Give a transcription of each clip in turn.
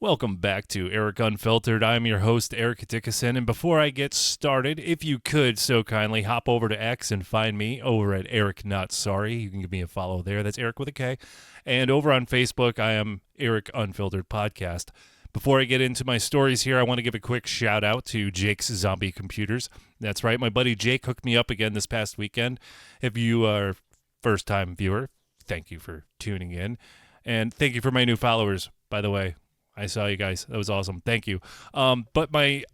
Welcome back to Eric Unfiltered. I'm your host, Eric Dickinson. And before I get started, if you could so kindly hop over to X and find me over at Eric Not Sorry. You can give me a follow there. That's Eric with a K. And over on Facebook, I am Eric Unfiltered Podcast. Before I get into my stories here, I want to give a quick shout out to Jake's Zombie Computers. That's right, my buddy Jake hooked me up again this past weekend. If you are a first-time viewer, thank you for tuning in. And thank you for my new followers, by the way. I saw you guys. That was awesome. Thank you. But my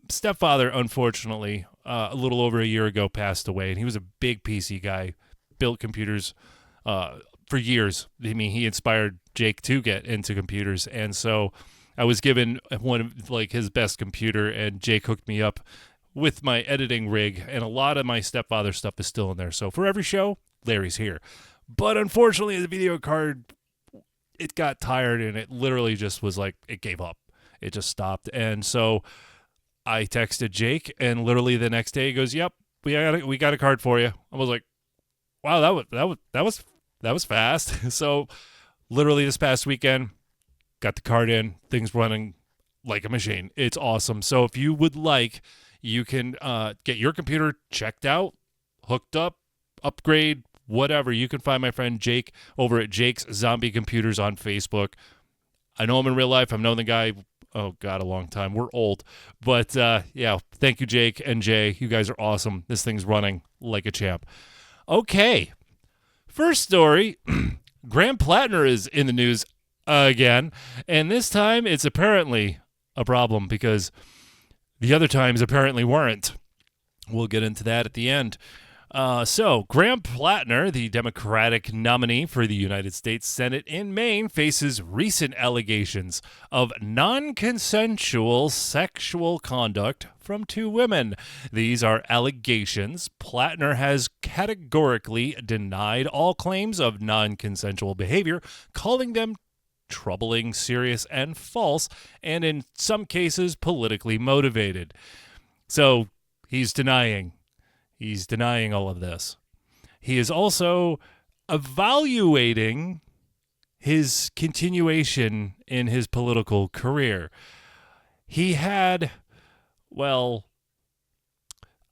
stepfather, unfortunately, a little over a year ago passed away, and he was a big PC guy, built computers for years. I mean, he inspired Jake to get into computers, and so I was given one of his best computer, and Jake hooked me up with my editing rig, and a lot of my stepfather stuff is still in there. So for every show, Larry's here. But unfortunately, the video card, it got tired, and it literally just was like, it gave up. It just stopped. And so I texted Jake, and literally the next day he goes, "Yep, we got a card for you." I was like, "Wow, that was fast." So literally this past weekend, got the card in, things running like a machine. It's awesome. So if you would like, you can get your computer checked out, hooked up, upgrade, whatever. You can find my friend Jake over at Jake's Zombie Computers on Facebook. I know him in real life. I've known the guy, oh God, a long time. We're old. But yeah, thank you, Jake and Jay. You guys are awesome. This thing's running like a champ. Okay. First story, Graham Platner is in the news again. And this time it's apparently a problem because the other times apparently weren't. We'll get into that at the end. So, Graham Platner, the Democratic nominee for the United States Senate in Maine, faces recent allegations of non-consensual sexual conduct from two women. These are allegations. Platner has categorically denied all claims of non-consensual behavior, calling them troubling, serious, and false, and in some cases politically motivated. So, he's denying all of this. He is also evaluating his continuation in his political career. He had, well,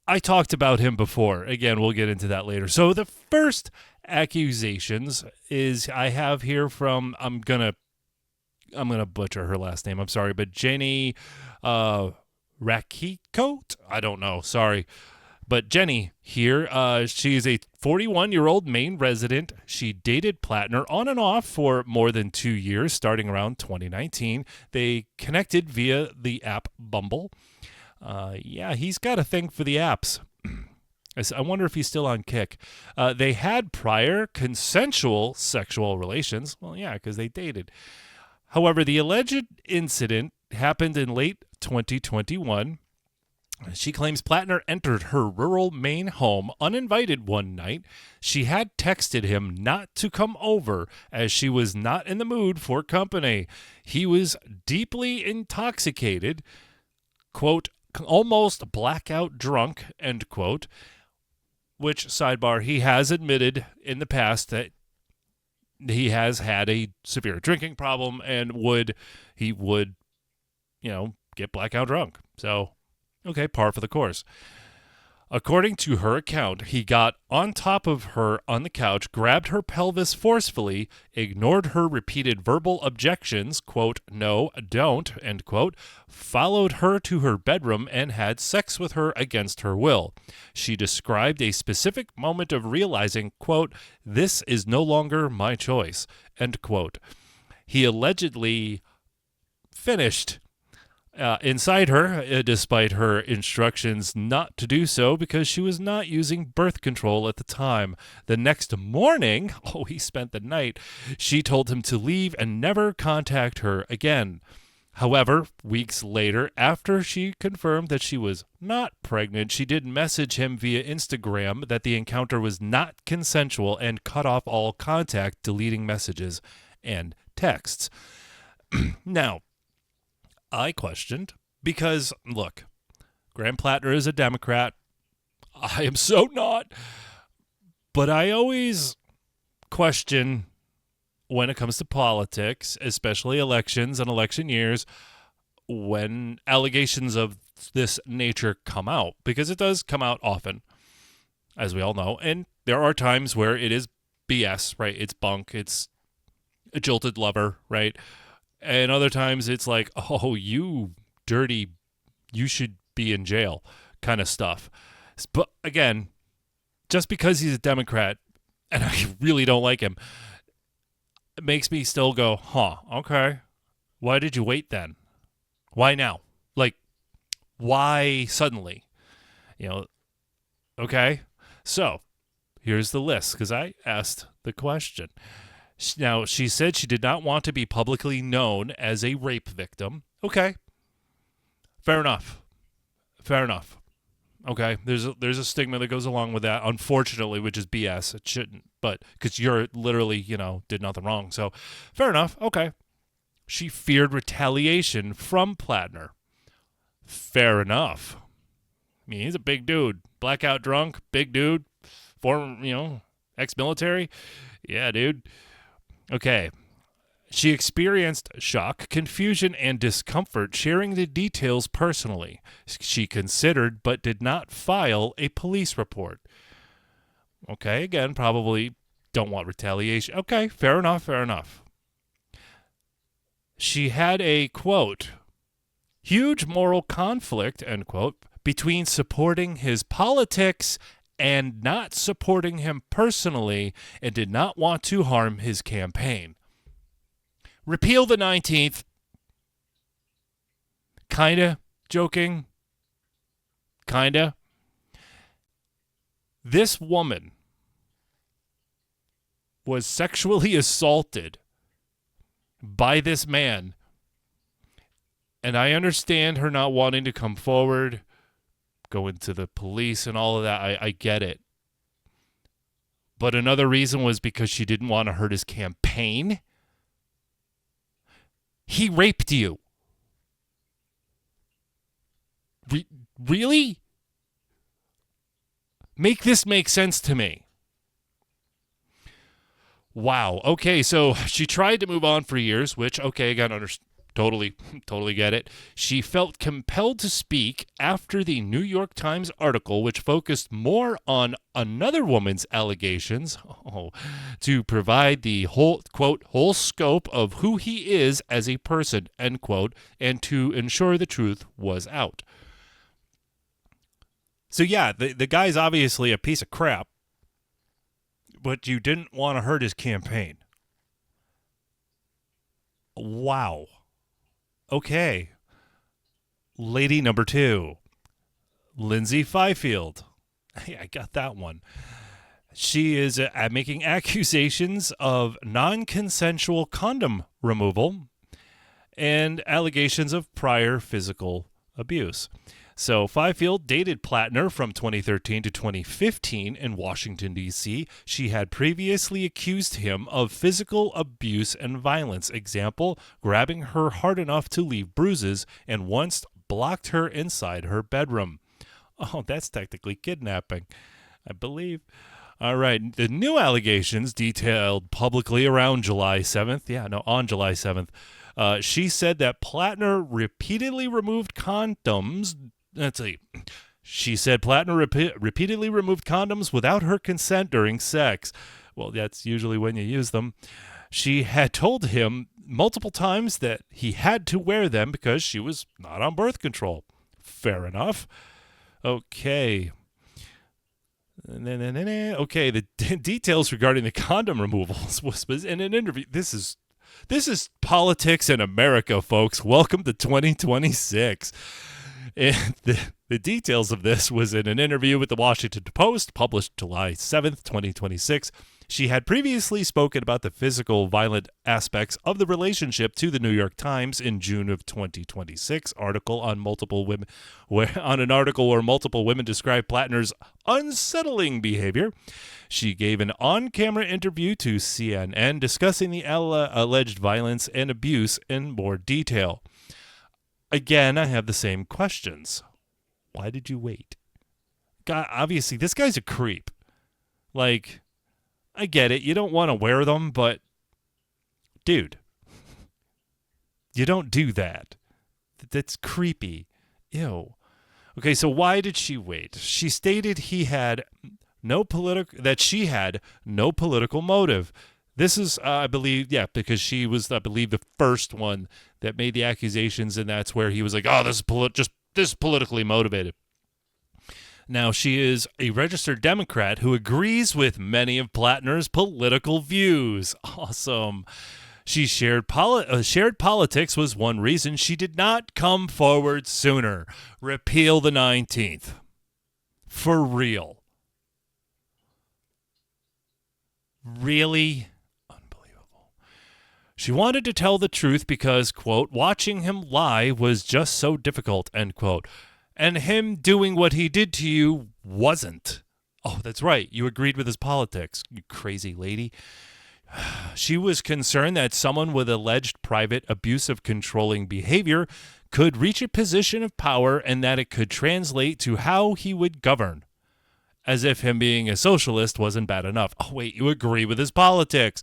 I talked about him before. Again, we'll get into that later. So the first accusations is I have here from, I'm gonna butcher her last name. I'm sorry, but Jenny Rakikote? I don't know. Sorry. But Jenny here, she is a 41-year-old Maine resident. She dated Platner on and off for more than 2 years, starting around 2019. They connected via the app Bumble. Yeah, he's got a thing for the apps. I wonder if he's still on Kick. They had prior consensual sexual relations. Well, yeah, because they dated. However, the alleged incident happened in late 2021. She claims Platner entered her rural Maine home uninvited one night. She had texted him not to come over as she was not in the mood for company. He was deeply intoxicated, quote, almost blackout drunk, end quote, which, sidebar, he has admitted in the past that he has had a severe drinking problem and he would, get blackout drunk. So, okay, par for the course. According to her account, he got on top of her on the couch, grabbed her pelvis forcefully, ignored her repeated verbal objections, quote, no, don't, end quote, followed her to her bedroom and had sex with her against her will. She described a specific moment of realizing, quote, this is no longer my choice, end quote. He allegedly finished inside her, despite her instructions not to do so because she was not using birth control at the time. The next morning, he spent the night, she told him to leave and never contact her again. However, weeks later, after she confirmed that she was not pregnant, she did message him via Instagram that the encounter was not consensual and cut off all contact, deleting messages and texts. Now, I questioned because, look, Graham Platner is a Democrat. I am so not. But I always question when it comes to politics, especially elections and election years, when allegations of this nature come out, because it does come out often, as we all know. And there are times where it is BS, right? It's bunk. It's a jilted lover, right? And other times it's like, oh, you dirty, you should be in jail kind of stuff. But again, just because he's a Democrat and I really don't like him, it makes me still go, huh, okay. Why did you wait then? Why now? Like, why suddenly? Okay. So here's the list, because I asked the question. Now, she said she did not want to be publicly known as a rape victim. Okay. Fair enough. Okay. There's a stigma that goes along with that, unfortunately, which is BS. It shouldn't, but because you're literally, did nothing wrong. So fair enough. Okay. She feared retaliation from Platner. Fair enough. I mean, he's a big dude. Blackout drunk, big dude, former, ex-military. Yeah, dude. Okay. She experienced shock, confusion, and discomfort sharing the details personally. She considered but did not file a police report. Okay, again, probably don't want retaliation. Okay, fair enough. She had a, quote, huge moral conflict, end quote, between supporting his politics and not supporting him personally, and did not want to harm his campaign. Repeal the 19th. Kinda joking. Kinda. This woman was sexually assaulted by this man. And I understand her not wanting to come forward, go into the police and all of that. I get it. But another reason was because she didn't want to hurt his campaign. He raped you. Really? Make this make sense to me. Wow. Okay, so she tried to move on for years, which, okay, again, totally get it. She felt compelled to speak after the New York Times article, which focused more on another woman's allegations, to provide the whole scope of who he is as a person, end quote, and to ensure the truth was out. So yeah, the guy's obviously a piece of crap, but you didn't want to hurt his campaign. Wow. Okay. Lady number 2, Lindsay Fifield. Hey, I got that one. She is making accusations of non-consensual condom removal and allegations of prior physical abuse. So Fifield dated Platner from 2013 to 2015 in Washington, D.C. She had previously accused him of physical abuse and violence. Example, grabbing her hard enough to leave bruises, and once blocked her inside her bedroom. Oh, that's technically kidnapping, I believe. All right, the new allegations detailed publicly around July 7th. On July 7th. She said that Platner repeatedly removed condoms. Let's see. She said Platner repeatedly removed condoms without her consent during sex. Well, that's usually when you use them. She had told him multiple times that he had to wear them because she was not on birth control. Fair enough. Okay. Okay, the details regarding the condom removals was in an interview. This is politics in America, folks. Welcome to 2026. And the details of this was in an interview with the Washington Post, published July 7th, 2026. She had previously spoken about the physical violent aspects of the relationship to the New York Times in June of 2026 article on multiple women, an article where multiple women described Platner's unsettling behavior. She gave an on-camera interview to CNN discussing the alleged violence and abuse in more detail. Again, I have the same questions. Why did you wait? God, obviously, this guy's a creep. Like, I get it. You don't want to wear them, but Dude, you don't do that. That's creepy. Ew. Okay, so why did she wait? She stated she had no political motive. This is, I believe, because she was, I believe, the first one that made the accusations, and that's where he was like, "Oh, this is politically motivated." Now, she is a registered Democrat who agrees with many of Platner's political views. Awesome. She shared politics was one reason she did not come forward sooner. Repeal the 19th. For real. Really? Unbelievable. She wanted to tell the truth because, quote, watching him lie was just so difficult, end quote. And him doing what he did to you wasn't. Oh, that's right. You agreed with his politics, you crazy lady. She was concerned that someone with alleged private abusive controlling behavior could reach a position of power and that it could translate to how he would govern. As if him being a socialist wasn't bad enough. Oh, wait, you agree with his politics.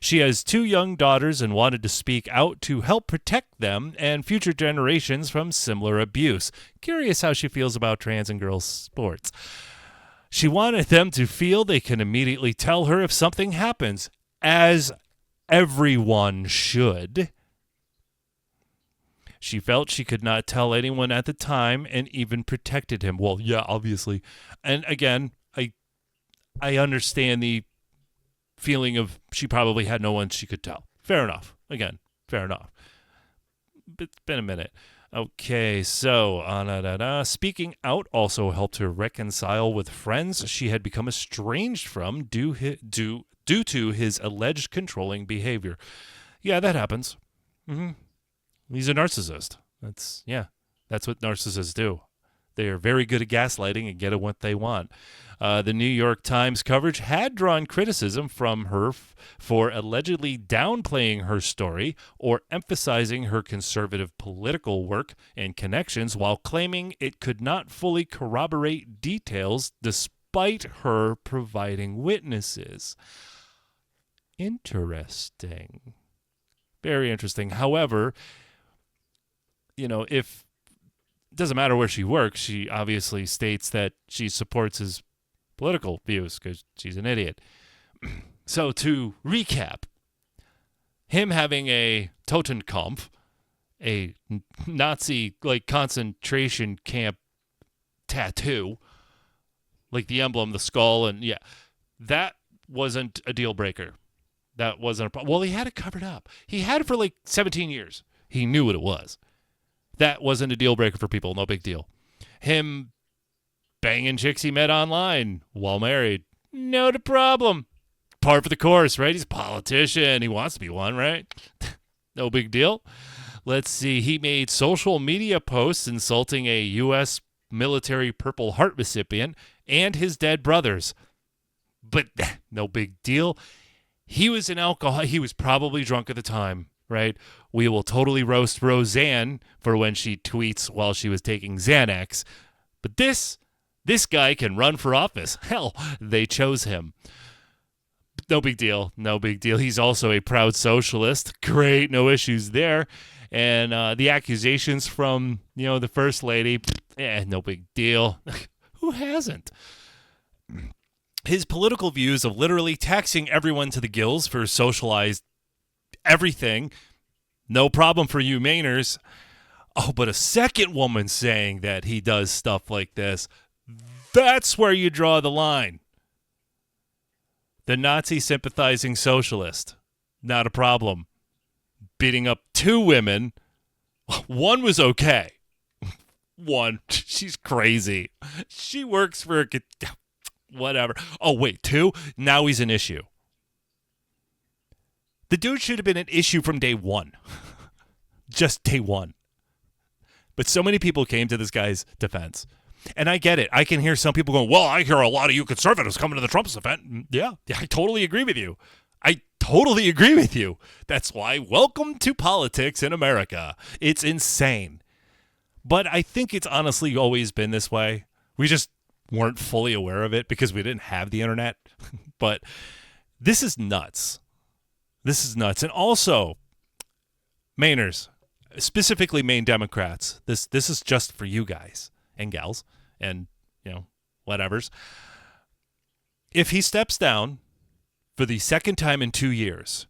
She has 2 young daughters and wanted to speak out to help protect them and future generations from similar abuse. Curious how she feels about trans and girls' sports. She wanted them to feel they can immediately tell her if something happens, as everyone should. She felt she could not tell anyone at the time and even protected him. Well, yeah, obviously. And again, I understand the feeling of she probably had no one she could tell. Fair enough. Again, fair enough. It's been a minute. Okay, so speaking out also helped her reconcile with friends she had become estranged from due to his alleged controlling behavior. Yeah, that happens. He's a narcissist. That's what narcissists do. They are very good at gaslighting and get what they want. The New York Times coverage had drawn criticism from her for allegedly downplaying her story or emphasizing her conservative political work and connections while claiming it could not fully corroborate details despite her providing witnesses. Interesting. Very interesting. However, if it doesn't matter where she works, she obviously states that she supports his political views because she's an idiot. So to recap, him having a Totenkampf, a Nazi concentration camp tattoo, like the emblem, the skull, and that wasn't a deal breaker. That wasn't a problem. Well, he had it covered up. He had it for 17 years. He knew what it was. That wasn't a deal breaker for people. No big deal. Him banging chicks he met online while married. Not a problem. Par for the course, right? He's a politician. He wants to be one, right? No big deal. Let's see. He made social media posts insulting a U.S. military Purple Heart recipient and his dead brothers. But no big deal. He was an alcoholic. He was probably drunk at the time, right? We will totally roast Roseanne for when she tweets while she was taking Xanax. But this guy can run for office. Hell, they chose him. No big deal. No big deal. He's also a proud socialist. Great. No issues there. And the accusations from, the first lady, no big deal. Who hasn't? His political views of literally taxing everyone to the gills for socialized everything, no problem for you Mainers. Oh, but a second woman saying that he does stuff like this, that's where you draw the line. The Nazi sympathizing socialist, not a problem. Beating up 2 women, one was okay. One, she's crazy. She works for whatever. Oh, wait, 2? Now he's an issue. The dude should have been an issue from day 1. Just day 1. But so many people came to this guy's defense. And I get it. I can hear some people going, well, I hear a lot of you conservatives coming to the Trump's event. Yeah, I totally agree with you. That's why welcome to politics in America. It's insane. But I think it's honestly always been this way. We just weren't fully aware of it because we didn't have the internet. But this is nuts. This is nuts. And also, Mainers, specifically Maine Democrats, this is just for you guys and gals and, whatevers. If he steps down for the second time in 2 years,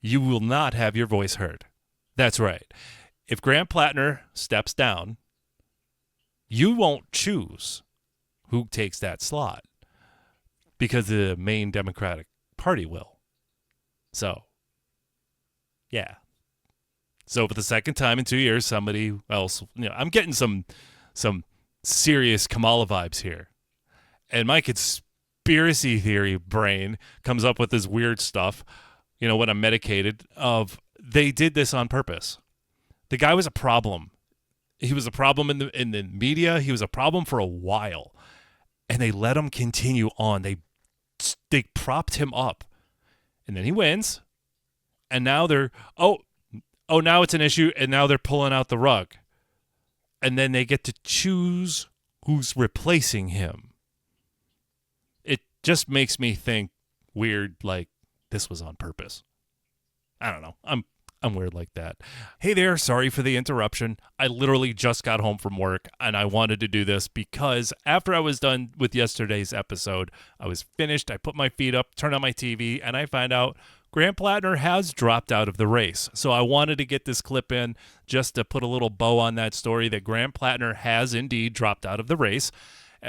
you will not have your voice heard. That's right. If Graham Platner steps down, you won't choose who takes that slot because the Maine Democratic Party will. So, yeah. So for the second time in 2 years, somebody else, I'm getting some serious Kamala vibes here. And my conspiracy theory brain comes up with this weird stuff, when I'm medicated, of they did this on purpose. The guy was a problem. He was a problem in the media. He was a problem for a while. And they let him continue on. They propped him up. And then he wins. And now they're, now it's an issue, and now they're pulling out the rug. And then they get to choose who's replacing him. It just makes me think weird, like this was on purpose. I don't know. I'm weird like that. Hey there, sorry for the interruption. I literally just got home from work, and I wanted to do this because after I was done with yesterday's episode, I was finished. I put my feet up, turned on my TV, and I find out Graham Platner has dropped out of the race. So I wanted to get this clip in just to put a little bow on that story that Graham Platner has indeed dropped out of the race.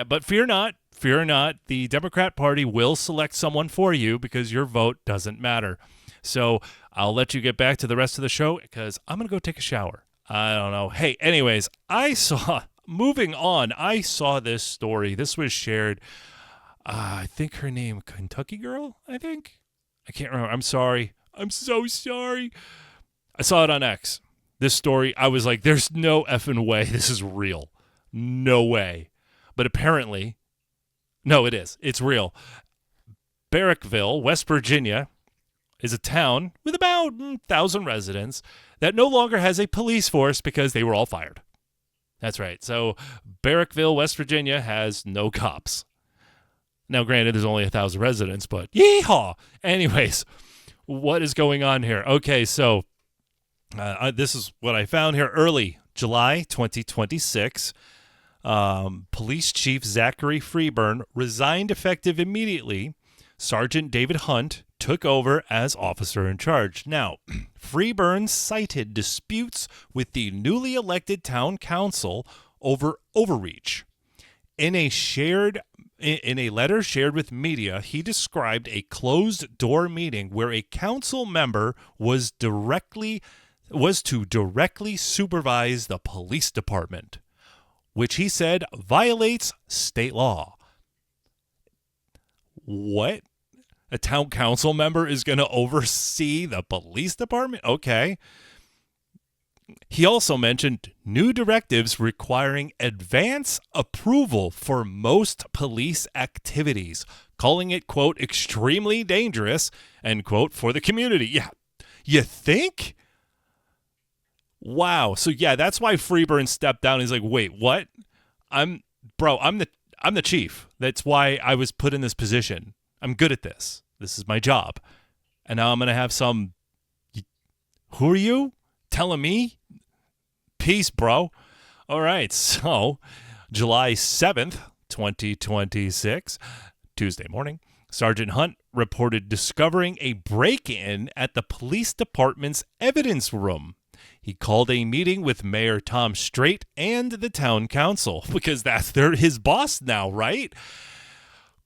But fear not, the Democrat Party will select someone for you because your vote doesn't matter. So I'll let you get back to the rest of the show because I'm going to go take a shower. I don't know. Hey, anyways, moving on, I saw this story. This was shared, I think her name, Kentucky Girl, I think. I can't remember. I'm sorry. I'm so sorry. I saw it on X. This story, I was like, there's no effing way this is real. No way. But apparently, no, it is. It's real. Barrackville, West Virginia, is a town with about 1,000 residents that no longer has a police force because they were all fired. That's right. So Barrackville, West Virginia has no cops. Now, granted, there's only 1,000 residents, but yeehaw! Anyways, what is going on here? Okay, so this is what I found here. Early July 2026, Police Chief Zachary Freeburn resigned effective immediately. Sergeant David Hunt took over as officer in charge. Now, Freeburn cited disputes with the newly elected town council over overreach. In a letter shared with media, he described a closed-door meeting where a council member was to directly supervise the police department, which he said violates state law. What? A town council member is going to oversee the police department? Okay. He also mentioned new directives requiring advance approval for most police activities, calling it, quote, extremely dangerous, end quote, for the community. Yeah. You think? Wow. So yeah, that's why Freeburn stepped down. He's like, wait, what? I'm the chief. That's why I was put in this position. I'm good at this. This is my job. And now I'm going to have some, who are you? Telling me? Peace, bro. All right, so July 7th, 2026, Tuesday morning, Sergeant Hunt reported discovering a break-in at the police department's evidence room. He called a meeting with Mayor Tom Strait and the town council, because that's his boss now, right?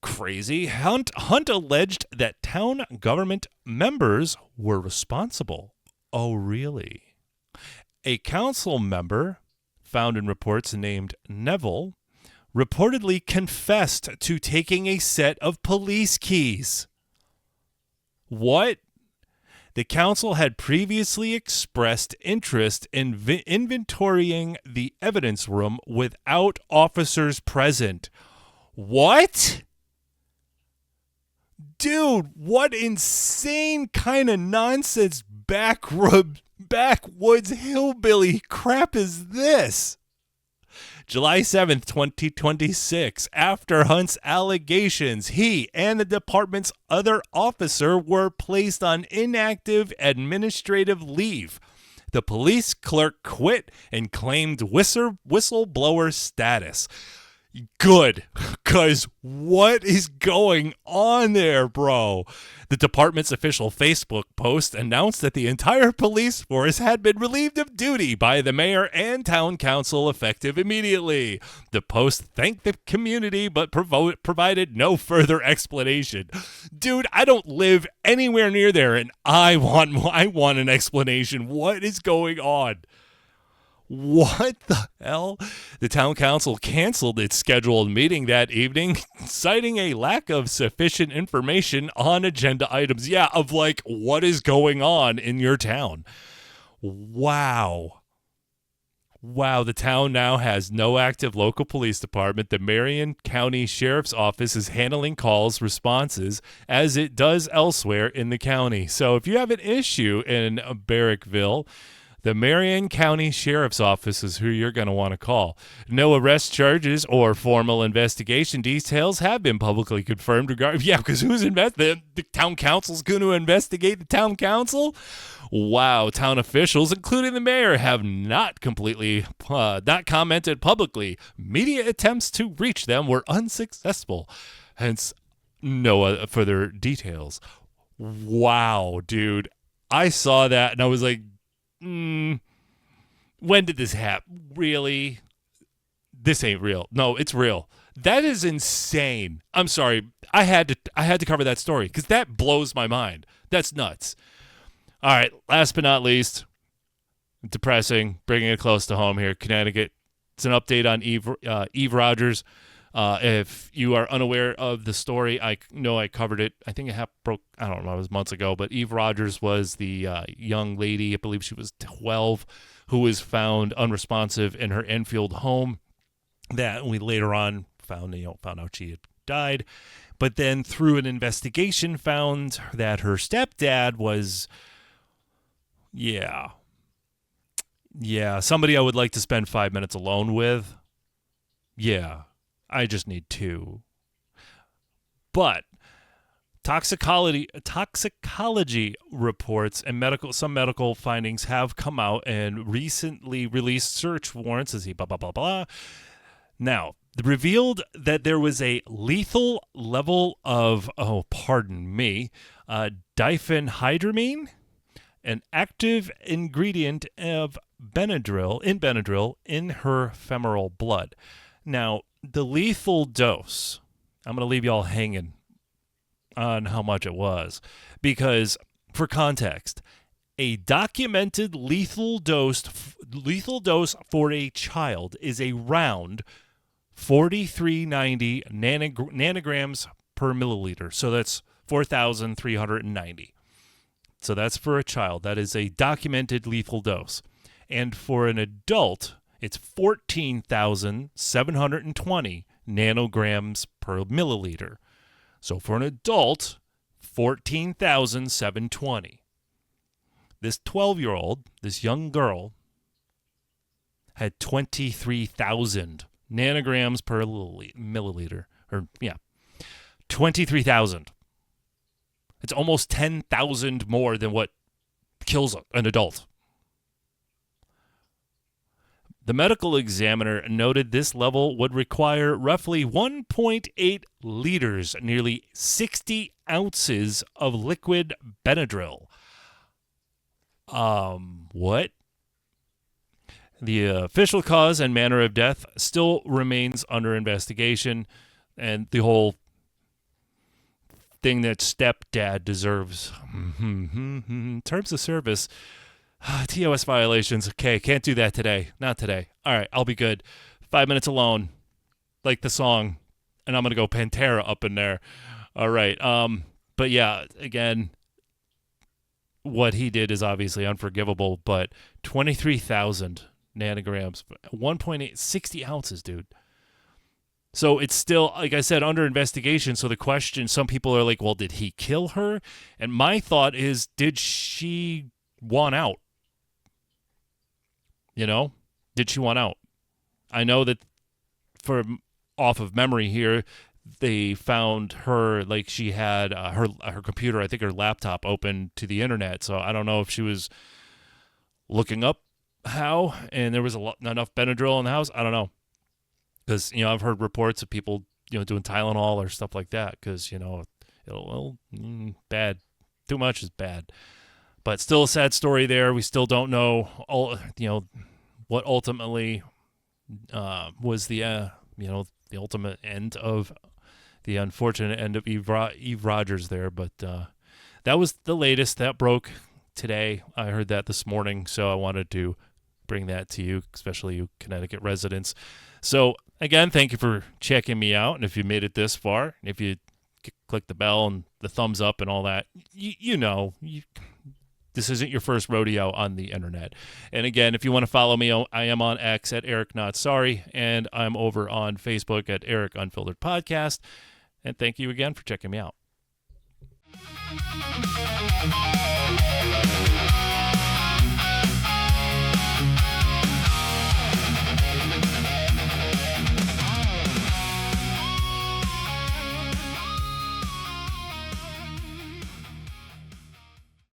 Crazy. Hunt alleged that town government members were responsible. Oh, really? A council member, found in reports named Neville, reportedly confessed to taking a set of police keys. What? The council had previously expressed interest in inventorying the evidence room without officers present. What? Dude, what insane kind of nonsense backwoods hillbilly crap is this? July 7th, 2026. After Hunt's allegations, he and the department's other officer were placed on inactive administrative leave. The police clerk quit and claimed whistleblower status. Good, because what is going on there, bro? The department's official Facebook post announced that the entire police force had been relieved of duty by the mayor and town council effective immediately. The post thanked the community but provided no further explanation. Dude, I don't live anywhere near there, and I want an explanation. What is going on? What the hell? The town council canceled its scheduled meeting that evening, citing a lack of sufficient information on agenda items. Yeah, of like, what is going on in your town? Wow, the town now has no active local police department. The Marion County Sheriff's Office is handling calls, responses, as it does elsewhere in the county. So if you have an issue in Barrackville, the Marion County Sheriff's Office is who you're going to want to call. No arrest charges or formal investigation details have been publicly confirmed regarding. Yeah, because the town council's going to investigate the town council? Wow, town officials, including the mayor, have not commented publicly. Media attempts to reach them were unsuccessful. Hence, no further details. Wow, dude. I saw that and I was like, when did this happen? Really? This ain't real. No, it's real. That is insane. I'm sorry. I had to cover that story because that blows my mind. That's nuts. All right. Last but not least, depressing, bringing it close to home here, Connecticut. It's an update on Eve Rogers. If you are unaware of the story, I know I covered it. I think it broke, I don't know, it was months ago, but Eve Rogers was the young lady, I believe she was 12, who was found unresponsive in her Enfield home that we later on found out she had died. But then through an investigation found that her stepdad was, somebody I would like to spend 5 minutes alone with. Yeah. I just need 2. But toxicology reports and some medical findings have come out and recently released search warrants as he blah, blah, blah, blah. Now, revealed that there was a lethal level of, diphenhydramine, an active ingredient of Benadryl in her femoral blood. Now, the lethal dose, I'm going to leave y'all hanging on how much it was, because for context, a documented lethal dose for a child is around 4,390 nanograms per milliliter. So that's 4,390. So that's for a child. That is a documented lethal dose. And for an adult, it's 14,720 nanograms per milliliter. So for an adult, 14,720. This 12-year-old, this young girl, had 23,000 nanograms per milliliter. 23,000. It's almost 10,000 more than what kills an adult. The medical examiner noted this level would require roughly 1.8 liters, nearly 60 ounces of liquid Benadryl. What? The official cause and manner of death still remains under investigation, and the whole thing that stepdad deserves. Terms of service. TOS violations. Okay, can't do that today. Not today. All right, I'll be good. 5 minutes alone, like the song, and I'm going to go Pantera up in there. All right. But yeah, again, what he did is obviously unforgivable, but 23,000 nanograms, 1.8, 60 ounces, dude. So it's still, like I said, under investigation. So the question, some people are like, well, did he kill her? And my thought is, did she want out? You know, did she want out? I know that off of memory here, they found her, like she had her computer, I think her laptop, open to the internet. So I don't know if she was looking up how, and there was not enough Benadryl in the house. I don't know, because I've heard reports of people doing Tylenol or stuff like that, because bad, too much is bad. But still a sad story there. We still don't know what ultimately was the ultimate end of the unfortunate end of Eve Rogers there. But that was the latest that broke today. I heard that this morning, so I wanted to bring that to you, especially you Connecticut residents. So again, thank you for checking me out, and if you made it this far, if you click the bell and the thumbs up and all that, this isn't your first rodeo on the internet. And again, if you want to follow me, I am on X at Eric Not Sorry, and I'm over on Facebook at Eric Unfiltered Podcast. And thank you again for checking me out.